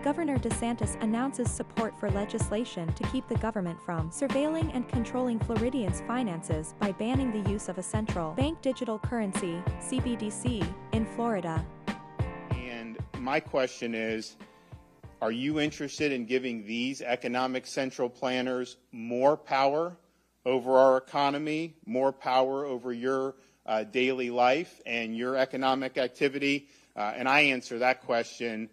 Governor DeSantis announces support for legislation to keep the government from surveilling and controlling Floridians' finances by banning the use of a central bank digital currency, CBDC, in Florida. And my question is, are you interested in giving these economic central planners more power over our economy, more power over your daily life and your economic activity? And I answer that question,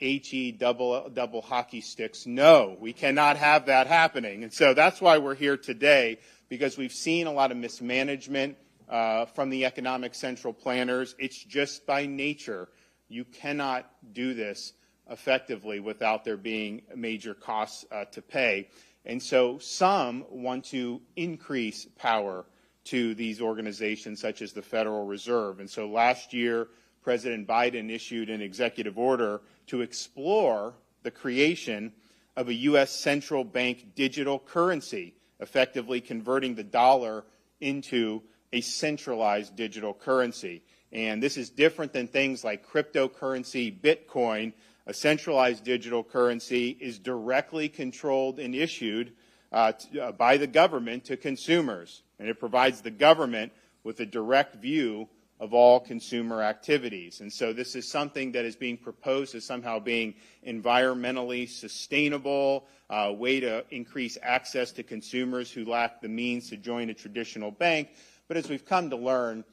H-E double hockey sticks, no, we cannot have that happening. And so that's why we're here today, because we've seen a lot of mismanagement from the economic central planners. It's just by nature. You cannot do this effectively without there being major costs to pay. And so some want to increase power to these organizations such as the Federal Reserve. And so last year, President Biden issued an executive order to explore the creation of a U.S. central bank digital currency, effectively converting the dollar into a centralized digital currency. And this is different than things like cryptocurrency, Bitcoin. A centralized digital currency is directly controlled and issued by the government to consumers. And it provides the government with a direct view of all consumer activities. And so this is something that is being proposed as somehow being environmentally sustainable, a way to increase access to consumers who lack the means to join a traditional bank. But as we've come to learn,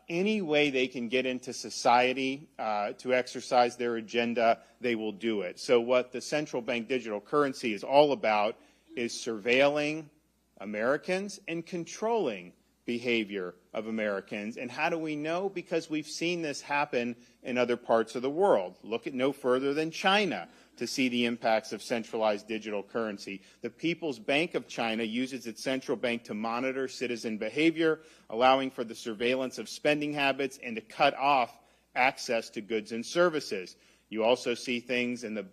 any way they can get into society to exercise their agenda, they will do it. So what the central bank digital currency is all about is surveilling Americans and controlling behavior of Americans. And how do we know? Because we've seen this happen in other parts of the world. Look at no further than China to see the impacts of centralized digital currency. The People's Bank of China uses its central bank to monitor citizen behavior, allowing for the surveillance of spending habits and to cut off access to goods and services. You also see things in the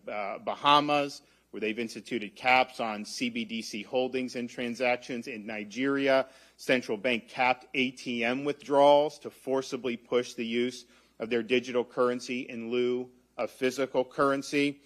Bahamas, where they've instituted caps on CBDC holdings and transactions. In Nigeria, central bank capped ATM withdrawals to forcibly push the use of their digital currency in lieu of physical currency.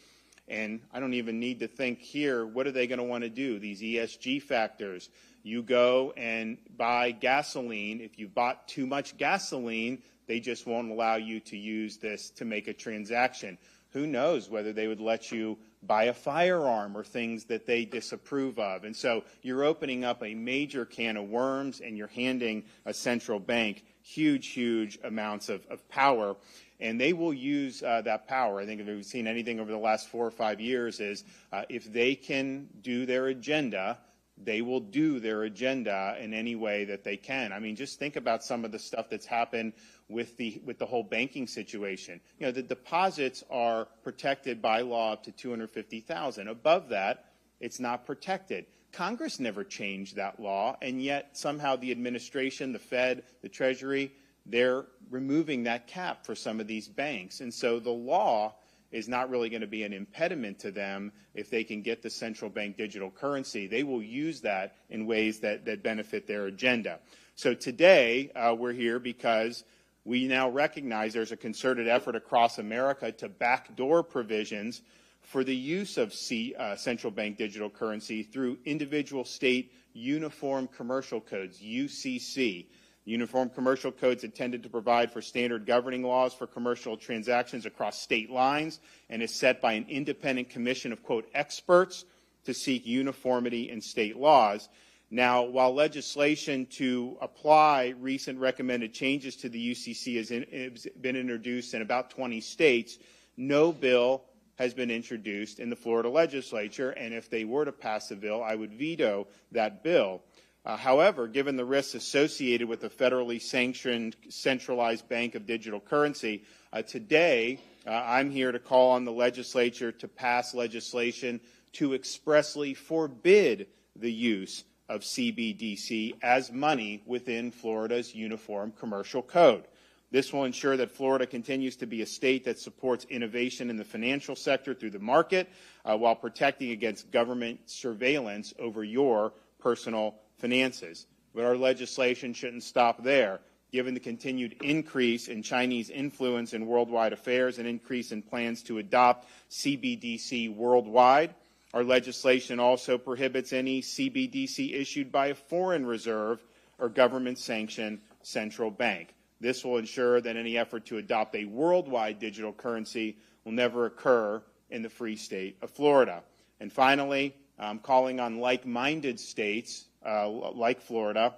And I don't even need to think here, what are they going to want to do? These ESG factors. You go and buy gasoline. If you bought too much gasoline, they just won't allow you to use this to make a transaction. Who knows whether they would let you buy a firearm or things that they disapprove of. And so you're opening up a major can of worms, and you're handing a central bank huge amounts of power. And they will use that power. I think if we've seen anything over the last 4 or 5 years is if they can do their agenda, they will do their agenda in any way that they can. I mean, just think about some of the stuff that's happened with the whole banking situation. You know, the deposits are protected by law up to $250,000. Above that, it's not protected. Congress never changed that law, and yet somehow the administration, the Fed, the Treasury, they're removing that cap for some of these banks. And so the law is not really going to be an impediment to them if they can get the central bank digital currency. They will use that in ways that benefit their agenda. So today, we're here because we now recognize there's a concerted effort across America to backdoor provisions for the use of central bank digital currency through individual state uniform commercial codes, UCC. Uniform commercial codes intended to provide for standard governing laws for commercial transactions across state lines, and is set by an independent commission of, quote, experts to seek uniformity in state laws. Now, while legislation to apply recent recommended changes to the UCC has been introduced in about 20 states, no bill has been introduced in the Florida legislature, and if they were to pass a bill, I would veto that bill. However, given the risks associated with a federally sanctioned centralized bank of digital currency, today I'm here to call on the legislature to pass legislation to expressly forbid the use of CBDC as money within Florida's Uniform Commercial Code. This will ensure that Florida continues to be a state that supports innovation in the financial sector through the market while protecting against government surveillance over your personal finances. But our legislation shouldn't stop there. given the continued increase in Chinese influence in worldwide affairs and increase in plans to adopt CBDC worldwide. Our legislation also prohibits any CBDC issued by a foreign reserve or government-sanctioned central bank. This will ensure that any effort to adopt a worldwide digital currency will never occur in the free state of Florida. And finally, I'm calling on like-minded states like Florida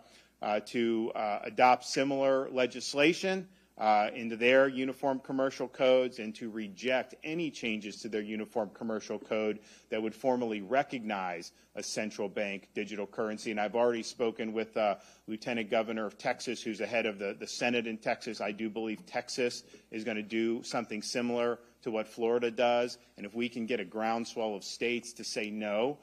to adopt similar legislation into their uniform commercial codes and to reject any changes to their uniform commercial code that would formally recognize a central bank digital currency. And I've already spoken with Lieutenant Governor of Texas, who's ahead of the Senate in Texas. I do believe Texas is going to do something similar to what Florida does. And if we can get a groundswell of states to say no,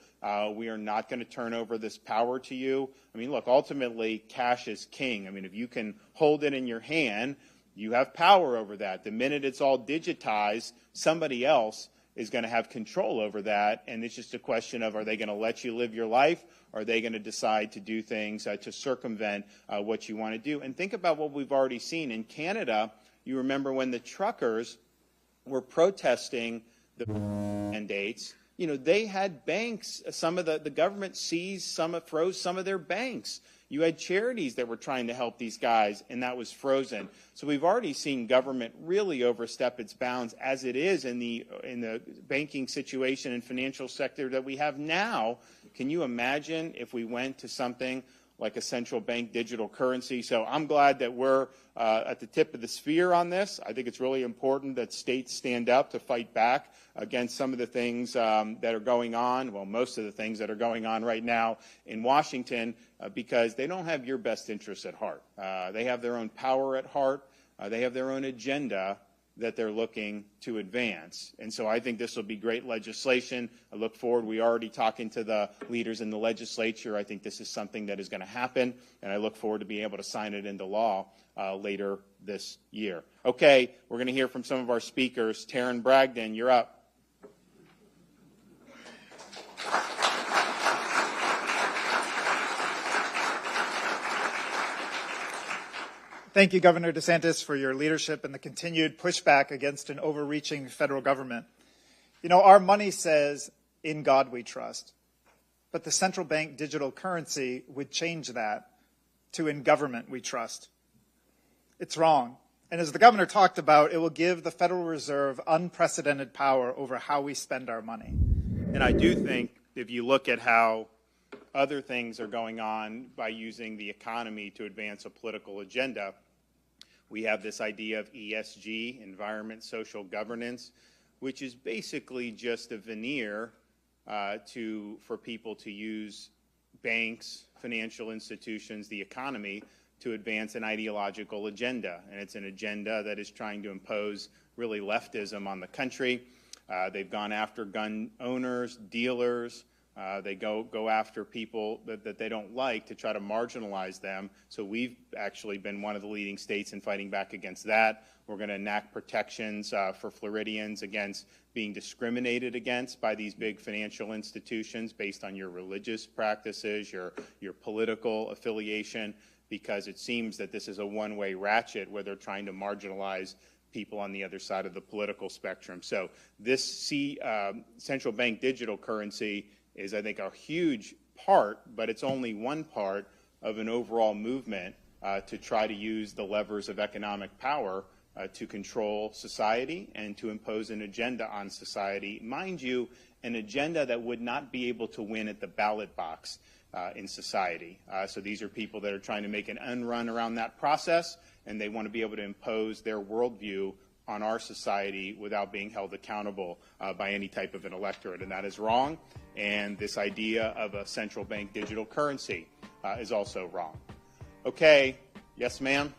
we are not going to turn over this power to you. I mean, look, ultimately, cash is king. I mean, if you can hold it in your hand, you have power over that. The minute it's all digitized, somebody else is going to have control over that, and it's just a question of, are they going to let you live your life, or are they going to decide to do things to circumvent what you want to do? And think about what we've already seen. In Canada, you remember when the truckers were protesting the mandates, you know, they had banks, some of the government froze some of their banks. You had charities that were trying to help these guys, and that was frozen. So we've already seen government really overstep its bounds as it is in the banking situation and financial sector that we have now. Can you imagine if we went to something like a central bank digital currency? So I'm glad that we're at the tip of the spear on this. I think it's really important that states stand up to fight back against some of the things that are going on, well, most of the things that are going on right now in Washington, because they don't have your best interests at heart. They have their own power at heart. They have their own agenda that they're looking to advance. And so I think this will be great legislation. I look forward. We already talking to the leaders in the legislature. I think this is something that is going to happen, and I look forward to being able to sign it into law later this year. Okay, we're going to hear from some of our speakers. Taryn Bragdon, you're up. Thank you, Governor DeSantis, for your leadership and the continued pushback against an overreaching federal government. You know, our money says, "In God we trust," but the central bank digital currency would change that to "In government we trust." It's wrong. And as the governor talked about, it will give the Federal Reserve unprecedented power over how we spend our money. And I do think if you look at how other things are going on by using the economy to advance a political agenda, we have this idea of ESG, environment, social governance, which is basically just a veneer for people to use banks, financial institutions, the economy, to advance an ideological agenda. And it's an agenda that is trying to impose really leftism on the country. They've gone after gun owners, dealers. They go after people that they don't like to try to marginalize them. So we've actually been one of the leading states in fighting back against that. We're going to enact protections for Floridians against being discriminated against by these big financial institutions based on your religious practices, your political affiliation, because it seems that this is a one-way ratchet where they're trying to marginalize people on the other side of the political spectrum. So this central bank digital currency is, I think, a huge part, but it's only one part of an overall movement to try to use the levers of economic power to control society and to impose an agenda on society. Mind you, an agenda that would not be able to win at the ballot box in society. So these are people that are trying to make an end run around that process, and they want to be able to impose their worldview on our society without being held accountable by any type of an electorate, and that is wrong. And this idea of a central bank digital currency is also wrong. Okay, yes, ma'am?